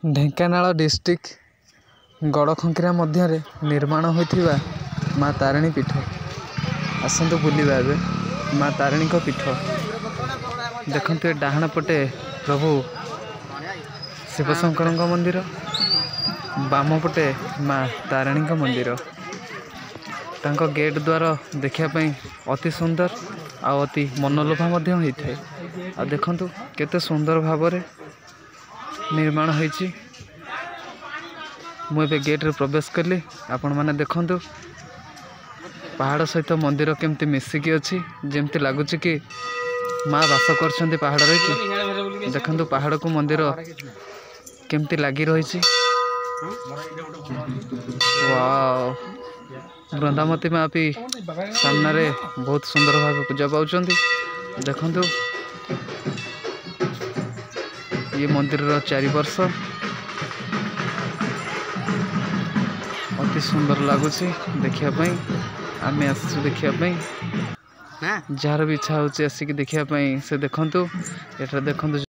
Dhenkanal district गड़खंकिरा मध्य निर्माण होइथिबा माँ तारिणी पीठ आसतु बुलिबा एबे माँ तारिणी पीठ देखते डाहाण पटे प्रभु शिवशंकर मंदिर बाम पटे माँ तारिणी मंदिर तांको गेट द्वार देखापी अति सुंदर आ अति मनोलोभा होता है। आ देखंतु केते सुंदर भाव निर्माण होइछि। मुझे गेट रे प्रवेश कली आपण माने देखंतु पहाड़ सहित मंदिर केमती मिसिकी अच्छी जेमती लगुच कि माँ बास कर पहाड़ रही देखंतु पहाड़ को मंदिर केमती लगी रही। वाव बृंदामती माँ भी सामने बहुत सुंदर भाव पूजा पाउछंती। देखंतु ये मंदिर चारि वर्ष अति सुंदर लगुच देखापी आम आसु देखापी जार भी इच्छा हो देखा से देखु एटा देखु।